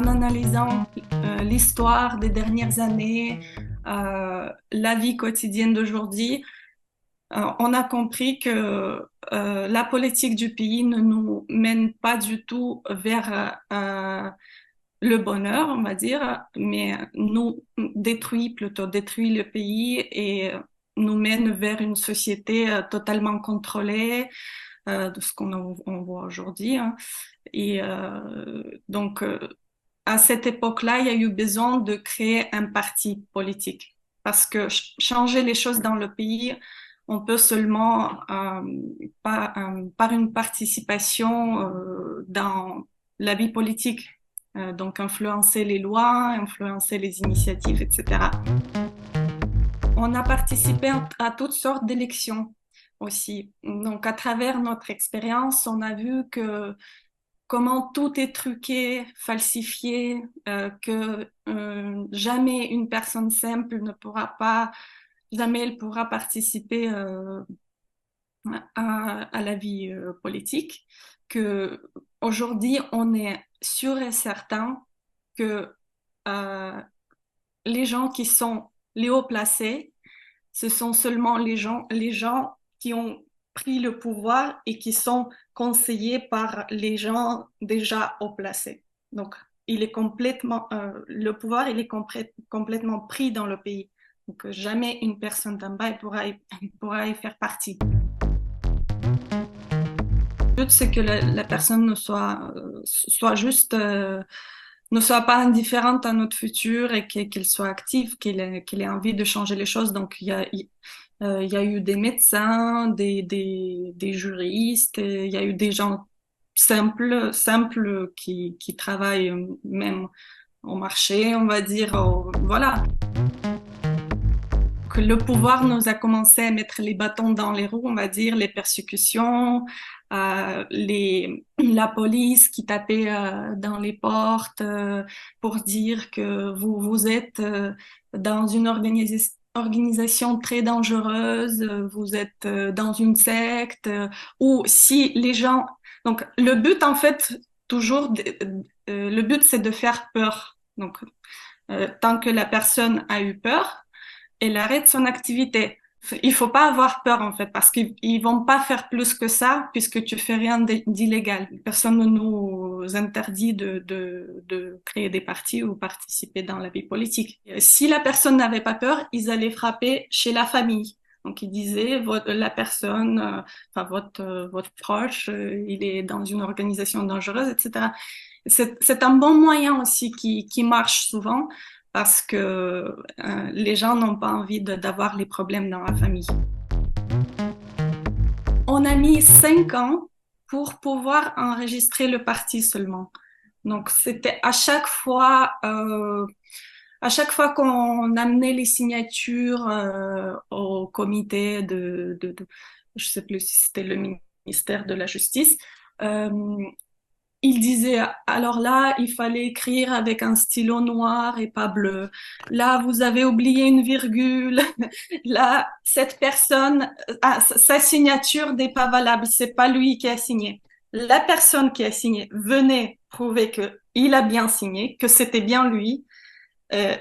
en analysant l'histoire des dernières années, la vie quotidienne d'aujourd'hui, on a compris que la politique du pays ne nous mène pas du tout vers le bonheur, on va dire, mais nous détruit le pays et nous mène vers une société totalement contrôlée de ce on voit aujourd'hui, hein. Et à cette époque-là, il y a eu besoin de créer un parti politique parce que changer les choses dans le pays, on peut seulement par une participation dans la vie politique, donc influencer les lois, influencer les initiatives, etc. On a participé à toutes sortes d'élections aussi. Donc, à travers notre expérience, on a vu que comment tout est truqué, falsifié, que jamais une personne simple ne pourra pas, jamais elle pourra participer à la vie politique, que aujourd'hui on est sûr et certain que euh, les gens qui sont les hauts placés, ce sont seulement les gens qui ont pris le pouvoir et qui sont conseillés par les gens déjà haut placés. Donc, le pouvoir, il est complètement pris dans le pays. Donc, jamais une personne d'en bas pourra y faire partie. Le but, c'est que la personne soit juste, ne soit pas indifférente à notre futur et qu'elle soit active, qu'elle ait envie de changer les choses. Donc, il y a eu des médecins, des juristes, et il y a eu des gens simples qui travaillent même au marché, on va dire, voilà. Que le pouvoir nous a commencé à mettre les bâtons dans les roues, on va dire, les persécutions, la police qui tapait dans les portes pour dire que vous êtes dans une organisation très dangereuse, vous êtes dans une secte, ou si les gens... Donc, le but, en fait, le but, c'est de faire peur. Donc, tant que la personne a eu peur, elle arrête son activité. Il faut pas avoir peur en fait parce qu'ils vont pas faire plus que ça puisque tu fais rien d'illégal. Personne ne nous interdit de créer des partis ou participer dans la vie politique. Si la personne n'avait pas peur, ils allaient frapper chez la famille. Donc ils disaient la personne, enfin votre proche, il est dans une organisation dangereuse, etc. C'est un bon moyen aussi qui marche souvent parce que les gens n'ont pas envie d'avoir les problèmes dans la famille. On a mis 5 ans pour pouvoir enregistrer le parti seulement. Donc c'était à chaque fois qu'on amenait les signatures au comité je sais plus si c'était le ministère de la Justice, euh, il disait, alors là, il fallait écrire avec un stylo noir et pas bleu. Là, vous avez oublié une virgule. Là, cette personne, sa signature n'est pas valable. C'est pas lui qui a signé. La personne qui a signé venait prouver que il a bien signé, que c'était bien lui. Euh,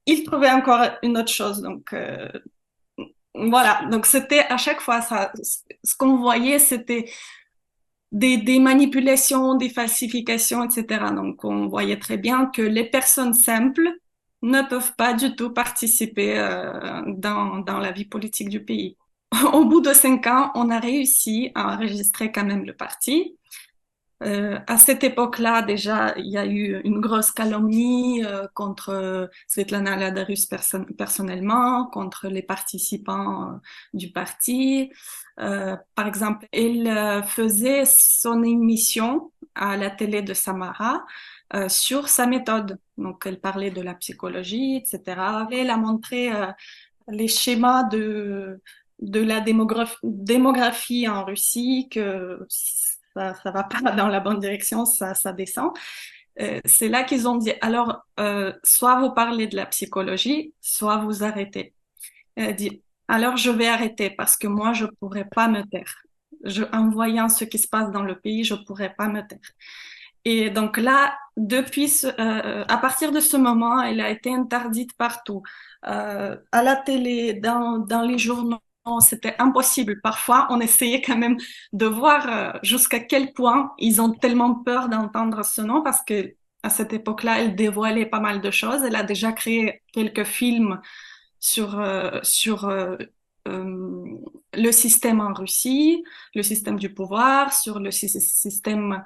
il trouvait encore une autre chose. Donc, voilà. Donc, c'était à chaque fois ça. Ce qu'on voyait, c'était des manipulations, des falsifications, etc. Donc, on voyait très bien que les personnes simples ne peuvent pas du tout participer dans la vie politique du pays. Au bout de 5 ans, on a réussi à enregistrer quand même le parti. À cette époque-là, déjà, il y a eu une grosse calomnie contre Svetlana Ladarus personnellement, contre les participants du parti. Par exemple, elle faisait son émission à la télé de Samara sur sa méthode. Donc, elle parlait de la psychologie, etc. Elle a montré les schémas de la démographie en Russie, que ça va pas dans la bonne direction, ça descend. C'est là qu'ils ont dit, alors, soit vous parlez de la psychologie, soit vous arrêtez. Elle dit, alors je vais arrêter parce que moi, je pourrais pas me taire. En voyant ce qui se passe dans le pays, je pourrais pas me taire. Et donc là, à partir de ce moment, elle a été interdite partout. À la télé, dans les journaux, c'était impossible. Parfois, on essayait quand même de voir jusqu'à quel point ils ont tellement peur d'entendre ce nom parce que à cette époque-là, elle dévoilait pas mal de choses. Elle a déjà créé quelques films sur le système en Russie, le système du pouvoir, sur le système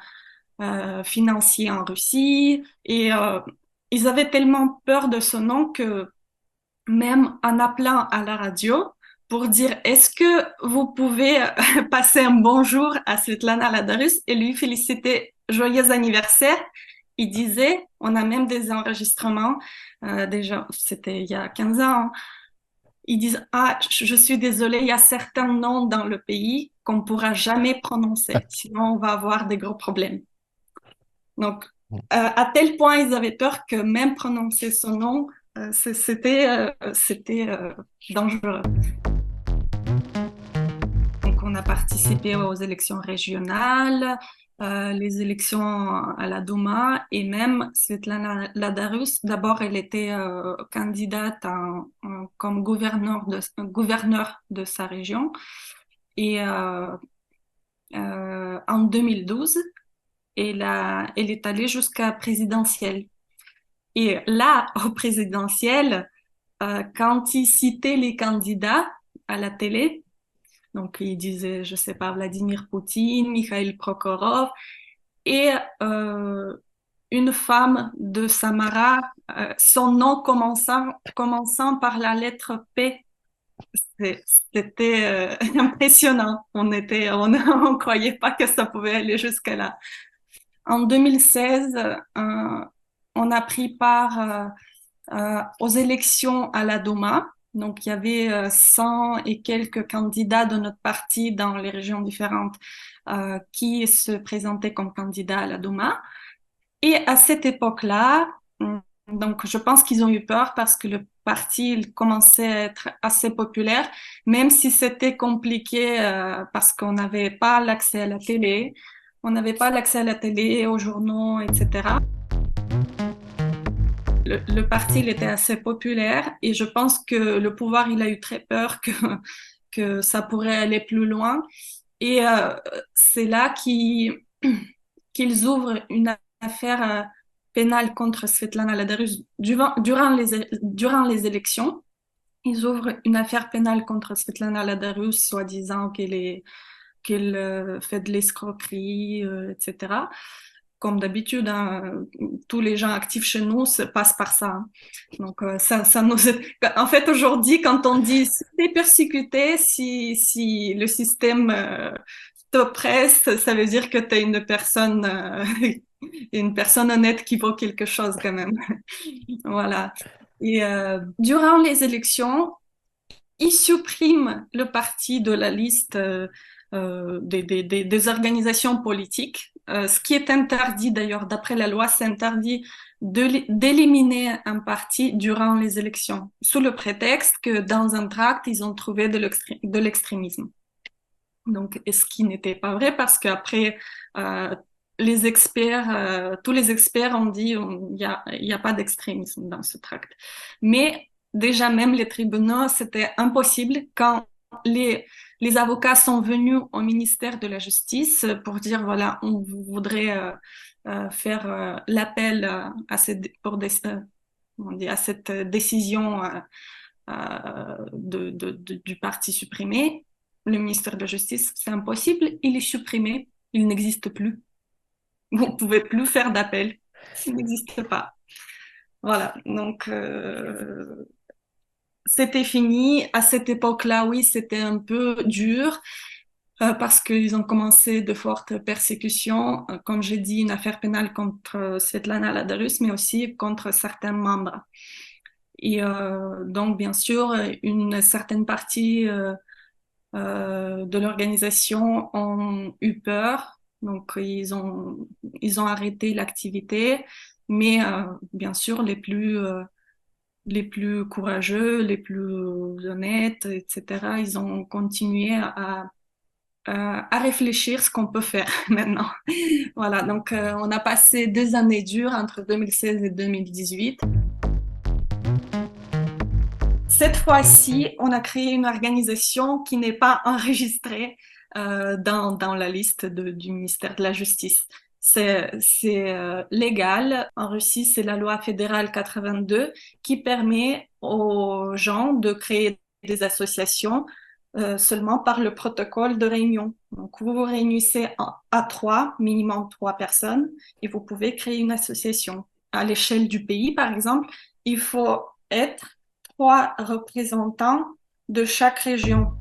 financier en Russie. Et ils avaient tellement peur de ce nom que même en appelant à la radio pour dire est-ce que vous pouvez passer un bonjour à Svetlana Ladarus et lui féliciter joyeux anniversaire, il disait, on a même des enregistrements, déjà, c'était il y a 15 ans, hein. Ils disent, ah, je suis désolée, il y a certains noms dans le pays qu'on pourra jamais prononcer, sinon on va avoir des gros problèmes. Donc, à tel point ils avaient peur que même prononcer son nom, c'était dangereux. Donc, on a participé aux élections régionales, les élections à la Douma et même Svetlana Ladarus. D'abord, elle était candidate comme gouverneur de sa région. Et en 2012, elle est allée jusqu'à présidentielle. Et là, au présidentiel, quand il citait les candidats à la télé, donc il disait, je sais pas, Vladimir Poutine, Mikhail Prokhorov, et euh, une femme de Samara, son nom commençant par la lettre P. C'était impressionnant. On croyait pas que ça pouvait aller jusque là. En 2016, on a pris part aux élections à la Douma. Donc, il y avait 100 et quelques candidats de notre parti dans les régions différentes qui se présentaient comme candidats à la Douma. Et à cette époque-là, donc je pense qu'ils ont eu peur parce que le parti il commençait à être assez populaire, même si c'était compliqué parce qu'on n'avait pas l'accès à la télé, on n'avait pas l'accès à la télé, aux journaux, etc. Le parti il était assez populaire et je pense que le pouvoir il a eu très peur que ça pourrait aller plus loin. Et c'est là qu'ils ouvrent une affaire pénale contre Svetlana Ladarus durant les élections. Ils ouvrent une affaire pénale contre Svetlana Ladarus, soi-disant qu'elle fait de l'escroquerie, etc. Comme d'habitude, hein, tous les gens actifs chez nous passent par ça, hein. Donc, ça nous en fait, aujourd'hui, quand on dit si t'es persécuté, si le système t'oppresse, ça veut dire que t'es une personne honnête qui vaut quelque chose quand même. Voilà. Et durant les élections, ils suppriment le parti de la liste des organisations politiques, ce qui est interdit d'ailleurs, d'après la loi, c'est interdit d'éliminer un parti durant les élections, sous le prétexte que dans un tract, ils ont trouvé de l'extrémisme. Donc, ce qui n'était pas vrai parce qu'après, euh, tous les experts ont dit il y a pas d'extrémisme dans ce tract. Mais déjà même les tribunaux, c'était impossible quand les avocats sont venus au ministère de la Justice pour dire voilà, on voudrait faire l'appel on dit, à cette décision du parti supprimé. Le ministère de la Justice, c'est impossible, il est supprimé, il n'existe plus. Vous ne pouvez plus faire d'appel, il n'existe pas. Voilà, donc c'était fini. À cette époque-là, oui, c'était un peu dur parce qu'ils ont commencé de fortes persécutions, comme j'ai dit, une affaire pénale contre Svetlana Ladarus, mais aussi contre certains membres. Et donc, bien sûr, une certaine partie de l'organisation ont eu peur, donc ils ont arrêté l'activité, mais bien sûr les plus courageux, les plus honnêtes, etc., ils ont continué à réfléchir ce qu'on peut faire maintenant. Voilà, donc on a passé 2 années dures entre 2016 et 2018. Cette fois-ci, on a créé une organisation qui n'est pas enregistrée dans la liste du ministère de la Justice. C'est légal. En Russie, c'est la loi fédérale 82 qui permet aux gens de créer des associations seulement par le protocole de réunion. Donc, vous vous réunissez à trois, minimum 3 personnes, et vous pouvez créer une association. À l'échelle du pays, par exemple, il faut être 3 représentants de chaque région.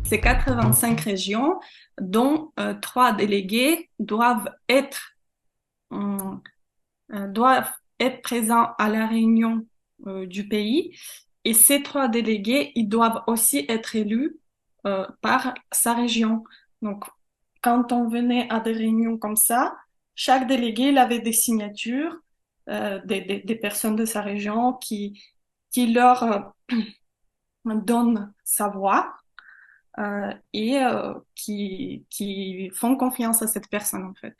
C'est 85 régions, dont 3 délégués euh, doivent être présents à la réunion du pays. Et ces 3 délégués, ils doivent aussi être élus par sa région. Donc, quand on venait à des réunions comme ça, chaque délégué, il avait des signatures des personnes de sa région qui leur donnent sa voix et qui font confiance à cette personne, en fait.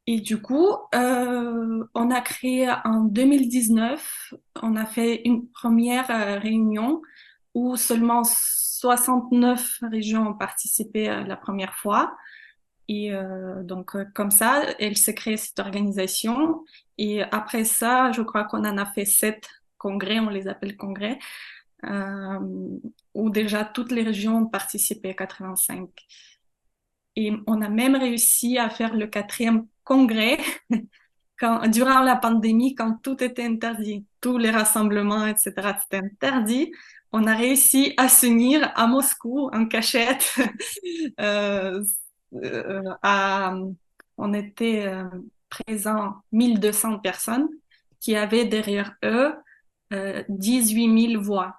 Et du coup, on a créé en 2019, on a fait une première réunion où seulement 69 régions ont participé la première fois. Et donc, comme ça, elle s'est créée cette organisation. Et après ça, je crois qu'on en a fait 7 congrès, on les appelle congrès, euh, où déjà toutes les régions ont participé, 85. Et on a même réussi à faire le 4e congrès durant la pandémie, quand tout était interdit, tous les rassemblements, etc., c'était interdit. On a réussi à s'unir à Moscou en cachette. euh, à, on était présents 1200 personnes qui avaient derrière eux 18 000 voix.